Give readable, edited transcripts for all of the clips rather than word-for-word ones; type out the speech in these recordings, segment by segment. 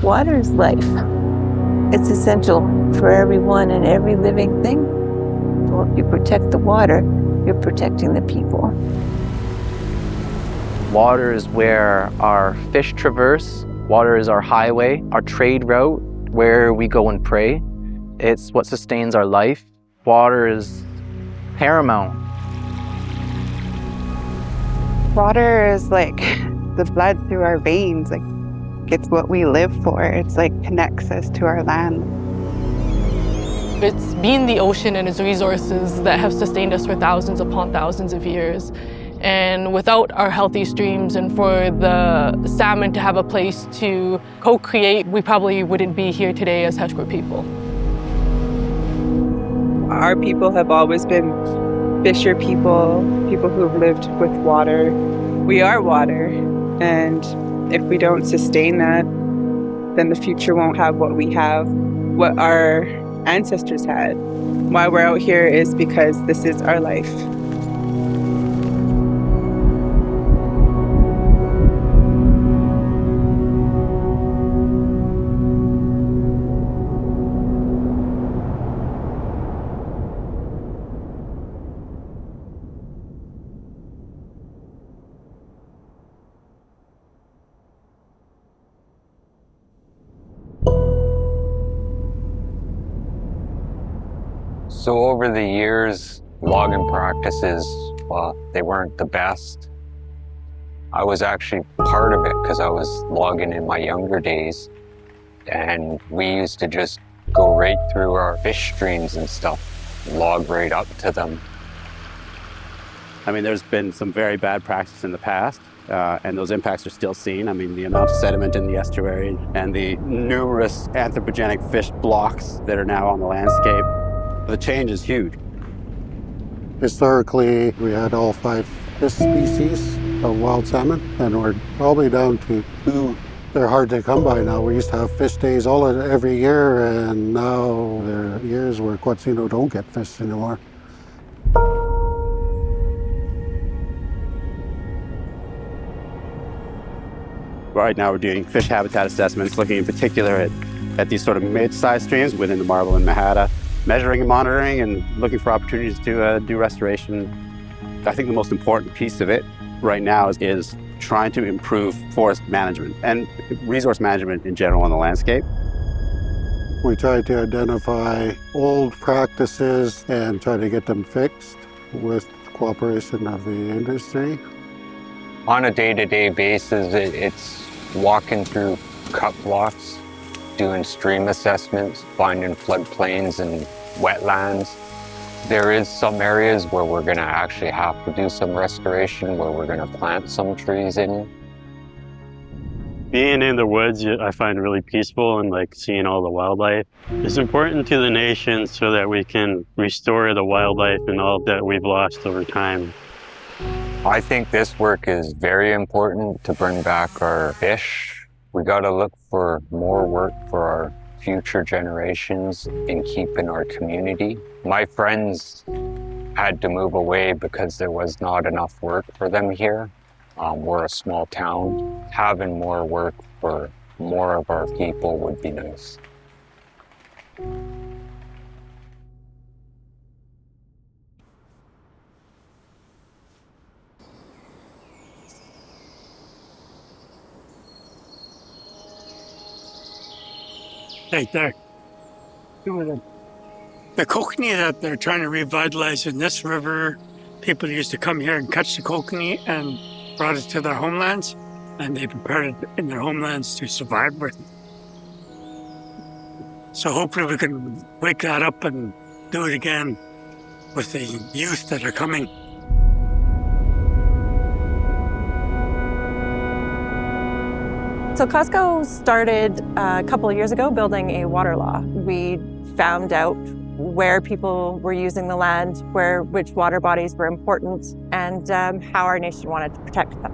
Water is life. It's essential for everyone and every living thing. Well, if you protect the water, you're protecting the people. Water is where our fish traverse. Water is our highway, our trade route, where we go and pray. It's what sustains our life. Water is paramount. Water is like the blood through our veins. Like, it's what we live for. It's like connects us to our land. It's been the ocean and its resources that have sustained us for thousands upon thousands of years. And without our healthy streams and for the salmon to have a place to co-create, we probably wouldn't be here today as Hesquiaht people. Our people have always been fisher people, people who've lived with water. We are water, and if we don't sustain that, then the future won't have what we have, what our ancestors had. Why we're out here is because this is our life. So over the years, logging practices, well, they weren't the best. I was actually part of it because I was logging in my younger days. And we used to just go right through our fish streams and stuff, log right up to them. I mean, there's been some very bad practice in the past, and those impacts are still seen. I mean, the amount of sediment in the estuary and the numerous anthropogenic fish blocks that are now on the landscape. The change is huge. Historically, we had all 5 fish species of wild salmon, and we're probably down to 2. They're hard to come by now. We used to have fish days every year, and now there are years where Quatsino don't get fish anymore. Right now we're doing fish habitat assessments, looking in particular at these sort of mid-sized streams within the Marble and Makeway, measuring and monitoring and looking for opportunities to do restoration. I think the most important piece of it right now is trying to improve forest management and resource management in general on the landscape. We try to identify old practices and try to get them fixed with cooperation of the industry. On a day-to-day basis, it's walking through cut blocks, doing stream assessments, finding floodplains and wetlands. There is some areas where we're going to actually have to do some restoration, where we're going to plant some trees in. Being in the woods, I find really peaceful, and like seeing all the wildlife. It's important to the nation so that we can restore the wildlife and all that we've lost over time. I think this work is very important to bring back our fish. We got to look for more work for our future generations in keeping our community. My friends had to move away because there was not enough work for them here. We're a small town. Having more work for more of our people would be nice. Right there. The kokanee that they're trying to revitalize in this river, people used to come here and catch the kokanee and brought it to their homelands, and they prepared it in their homelands to survive with. So hopefully we can wake that up and do it again with the youth that are coming. So Costco started a couple of years ago building a water law. We found out where people were using the land, which water bodies were important, and how our nation wanted to protect them.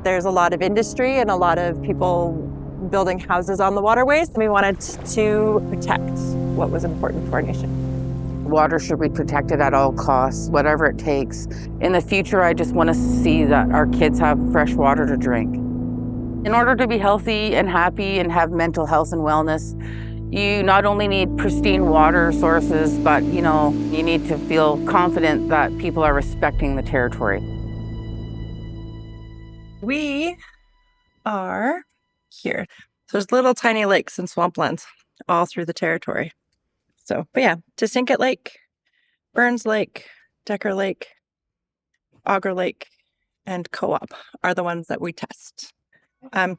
There's a lot of industry and a lot of people building houses on the waterways, and we wanted to protect what was important for our nation. Water should be protected at all costs, whatever it takes. In the future, I just want to see that our kids have fresh water to drink. In order to be healthy and happy and have mental health and wellness, you not only need pristine water sources, but you need to feel confident that people are respecting the territory. We are here. So there's little tiny lakes and swamplands all through the territory. So, but yeah, Tsqeeye Lake, Burns Lake, Decker Lake, Auger Lake, and Co-op are the ones that we test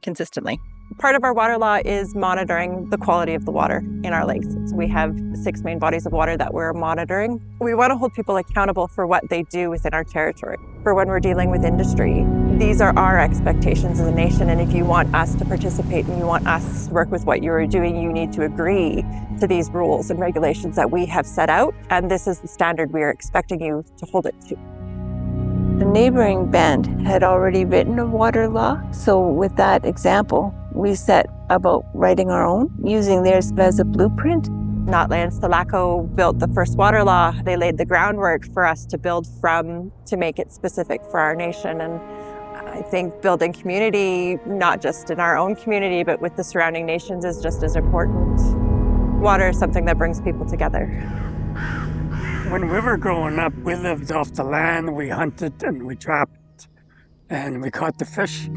consistently. Part of our water law is monitoring the quality of the water in our lakes. So we have 6 main bodies of water that we're monitoring. We want to hold people accountable for what they do within our territory. For when we're dealing with industry, these are our expectations as a nation, and if you want us to participate and you want us to work with what you're doing, you need to agree to these rules and regulations that we have set out, and this is the standard we are expecting you to hold it to. The neighboring band had already written a water law, so with that example, we set about writing our own, using theirs as a blueprint. Notlands Tobacco built the first water law. They laid the groundwork for us to build from to make it specific for our nation. And I think building community, not just in our own community, but with the surrounding nations is just as important. Water is something that brings people together. When we were growing up, we lived off the land, we hunted and we trapped and we caught the fish.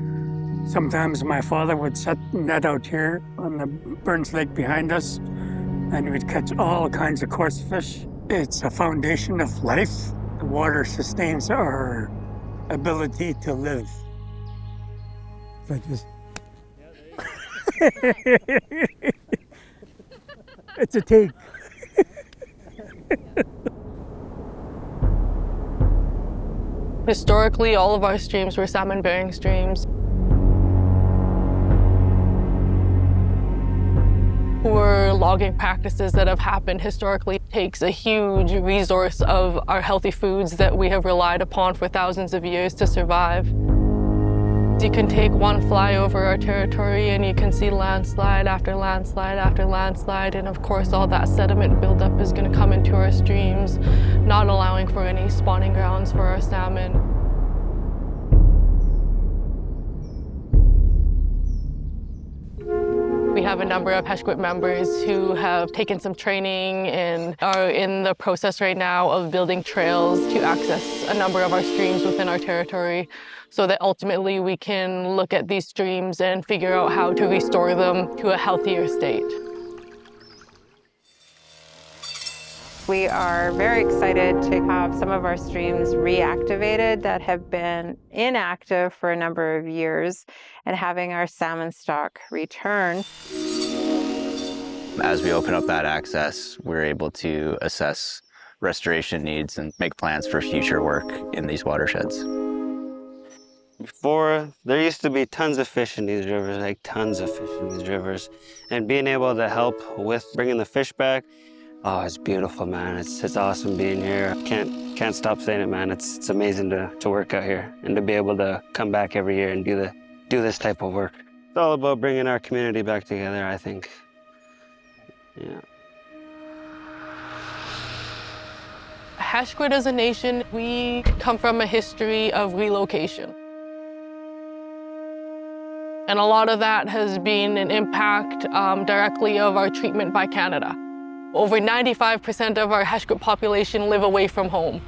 Sometimes my father would set the net out here on the Burns Lake behind us, and we'd catch all kinds of coarse fish. It's a foundation of life. The water sustains our ability to live. It's a take. Historically, all of our streams were salmon-bearing streams. Poor logging practices that have happened historically takes a huge resource of our healthy foods that we have relied upon for thousands of years to survive. You can take one fly over our territory and you can see landslide after landslide after landslide, and of course all that sediment buildup is going to come into our streams, not allowing for any spawning grounds for our salmon. We have a number of Hesquiaht members who have taken some training and are in the process right now of building trails to access a number of our streams within our territory, so that ultimately we can look at these streams and figure out how to restore them to a healthier state. We are very excited to have some of our streams reactivated that have been inactive for a number of years, and having our salmon stock return. As we open up that access, we're able to assess restoration needs and make plans for future work in these watersheds. Before, there used to be tons of fish in these rivers, like tons of fish in these rivers. And being able to help with bringing the fish back, oh, it's beautiful, man. It's awesome being here. Can't stop saying it, man. It's amazing to work out here and to be able to come back every year and do this type of work. It's all about bringing our community back together, I think. Yeah. Hesquiaht as a nation, we come from a history of relocation. And a lot of that has been an impact directly of our treatment by Canada. Over 95% of our Hesquiaht population live away from home.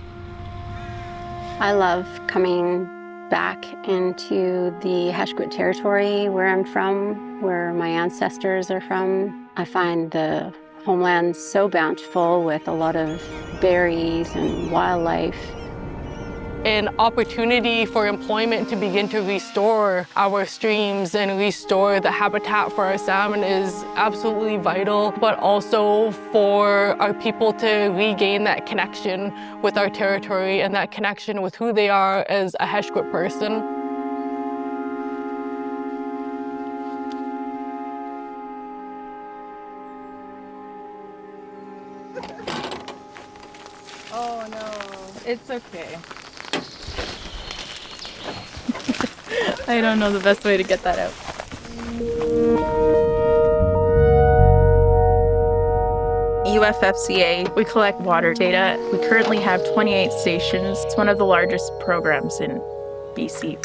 I love coming back into the Hesquiaht territory where I'm from, where my ancestors are from. I find the homeland so bountiful with a lot of berries and wildlife. An opportunity for employment to begin to restore our streams and restore the habitat for our salmon is absolutely vital, but also for our people to regain that connection with our territory and that connection with who they are as a Hesquiaht person. Oh no, it's okay. I don't know the best way to get that out. UFFCA, we collect water data. We currently have 28 stations. It's one of the largest programs in BC.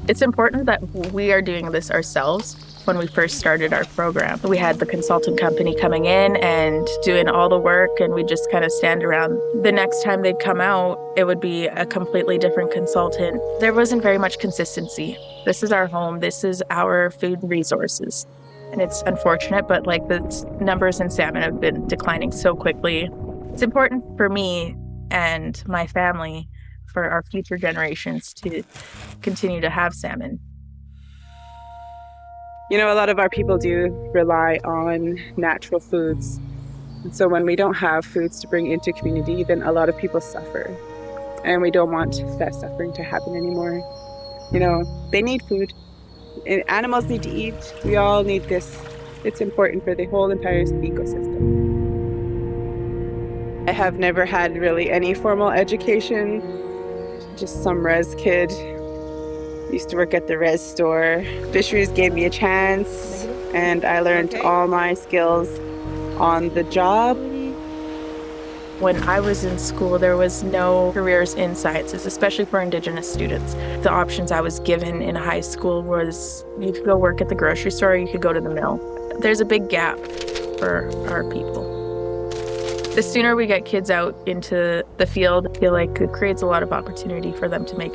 It's important that we are doing this ourselves. When we first started our program, we had the consultant company coming in and doing all the work, and we just kind of stand around. The next time they'd come out, it would be a completely different consultant. There wasn't very much consistency. This is our home. This is our food resources. And it's unfortunate, but like the numbers in salmon have been declining so quickly. It's important for me and my family, for our future generations, to continue to have salmon. You know, a lot of our people do rely on natural foods. And so when we don't have foods to bring into community, then a lot of people suffer. And we don't want that suffering to happen anymore. You know, they need food. Animals need to eat. We all need this. It's important for the whole entire ecosystem. I have never had really any formal education. Just some res kid. Used to work at the res store. Fisheries gave me a chance, and I learned all my skills on the job. When I was in school, there was no careers in sciences, especially for Indigenous students. The options I was given in high school was you could go work at the grocery store, or you could go to the mill. There's a big gap for our people. The sooner we get kids out into the field, I feel like it creates a lot of opportunity for them to make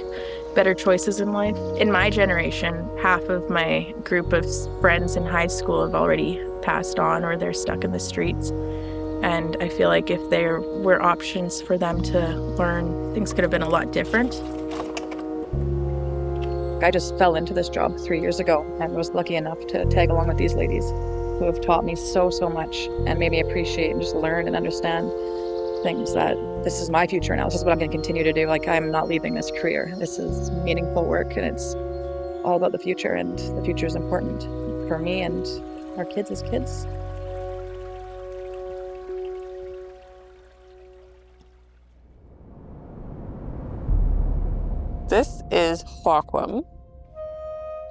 better choices in life. In my generation, half of my group of friends in high school have already passed on, or they're stuck in the streets. And I feel like if there were options for them to learn, things could have been a lot different. I just fell into this job 3 years ago and was lucky enough to tag along with these ladies who have taught me so much and made me appreciate and just learn and understand things that this is my future now. This is what I'm going to continue to do. Like, I'm not leaving this career. This is meaningful work, and it's all about the future, and the future is important for me and our kids as kids. This is Xwaaqw'um,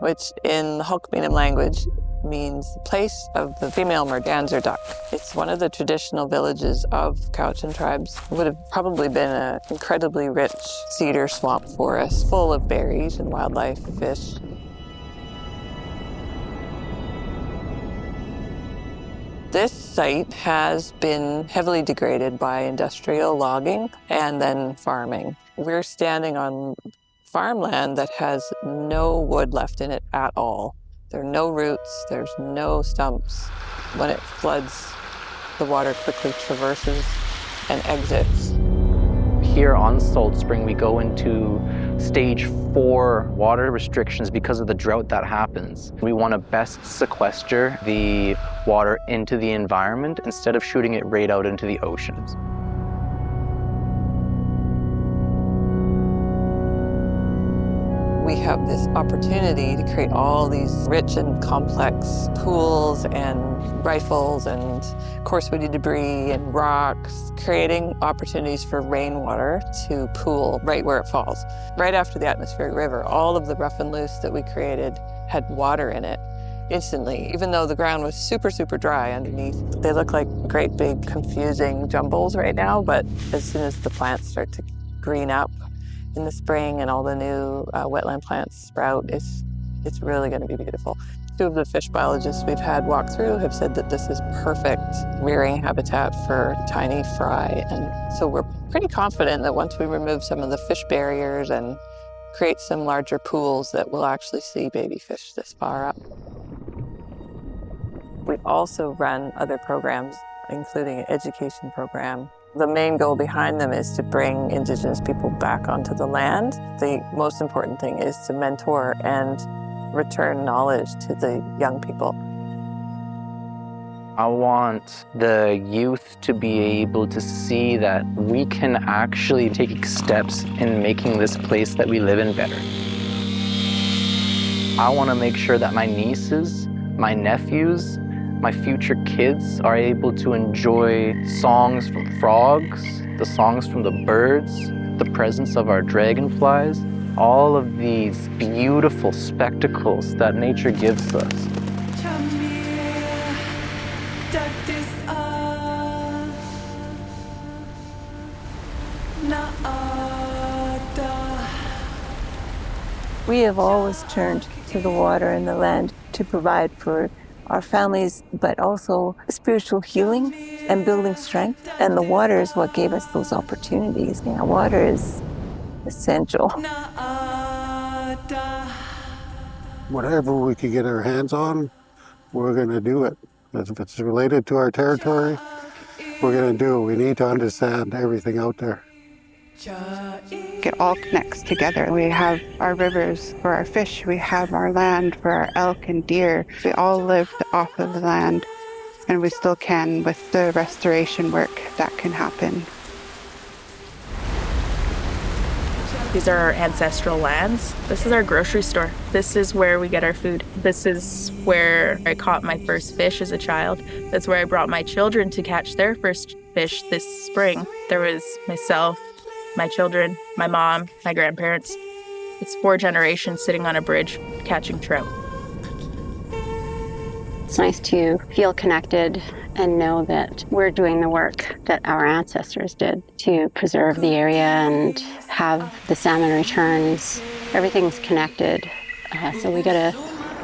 which in the Hulkminam language means the place of the female merganser duck. It's one of the traditional villages of Cowichan tribes. It would have probably been an incredibly rich cedar swamp forest full of berries and wildlife, fish. This site has been heavily degraded by industrial logging and then farming. We're standing on farmland that has no wood left in it at all. There are no roots, there's no stumps. When it floods, the water quickly traverses and exits. Here on Salt Spring, we go into stage 4 water restrictions because of the drought that happens. We want to best sequester the water into the environment instead of shooting it right out into the oceans. We have this opportunity to create all these rich and complex pools and rifles and coarse woody debris and rocks, creating opportunities for rainwater to pool right where it falls. Right after the atmospheric river, all of the rough and loose that we created had water in it instantly. Even though the ground was super dry underneath, they look like great big confusing jumbles right now, but as soon as the plants start to green up in the spring and all the new wetland plants sprout, it's really going to be beautiful. 2 of the fish biologists we've had walk through have said that this is perfect rearing habitat for tiny fry, and so we're pretty confident that once we remove some of the fish barriers and create some larger pools, that we'll actually see baby fish this far up. We also run other programs, including an education program. The main goal behind them is to bring Indigenous people back onto the land. The most important thing is to mentor and return knowledge to the young people. I want the youth to be able to see that we can actually take steps in making this place that we live in better. I want to make sure that my nieces, my nephews, my future kids are able to enjoy songs from frogs, the songs from the birds, the presence of our dragonflies. all of these beautiful spectacles that nature gives us. We have always turned to the water and the land to provide for our families, but also spiritual healing and building strength. And the water is what gave us those opportunities. Yeah, water is essential. Whatever we can get our hands on, we're going to do it. If it's related to our territory, we're going to do it. We need to understand everything out there. It all connects together. We have our rivers for our fish, we have our land for our elk and deer. We all lived off of the land, and we still can with the restoration work that can happen. These are our ancestral lands. This is our grocery store. This is where we get our food. This is where I caught my first fish as a child. That's where I brought my children to catch their first fish this spring. There was myself, my children, my mom, my grandparents. It's 4 generations sitting on a bridge catching trout. It's nice to feel connected and know that we're doing the work that our ancestors did to preserve the area and have the salmon returns. Everything's connected. So we gotta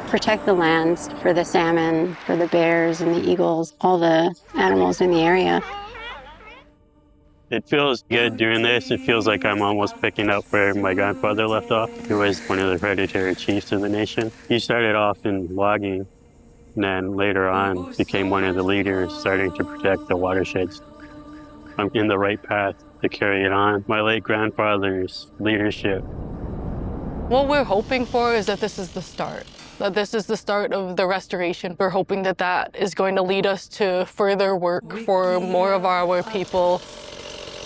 protect the lands for the salmon, for the bears and the eagles, all the animals in the area. It feels good doing this. It feels like I'm almost picking up where my grandfather left off. He was one of the hereditary chiefs of the nation. He started off in logging, and then later on became one of the leaders starting to protect the watersheds. I'm in the right path to carry it on. My late grandfather's leadership. What we're hoping for is that this is the start. That this is the start of the restoration. We're hoping that that is going to lead us to further work for more of our people.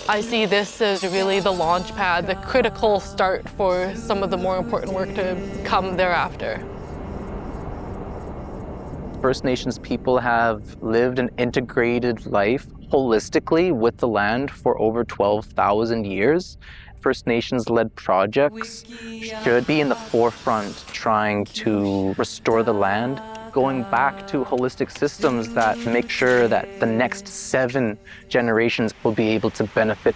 I see this as really the launch pad, the critical start for some of the more important work to come thereafter. First Nations people have lived an integrated life holistically with the land for over 12,000 years. First Nations-led projects should be in the forefront trying to restore the land, going back to holistic systems that make sure that the next 7 generations will be able to benefit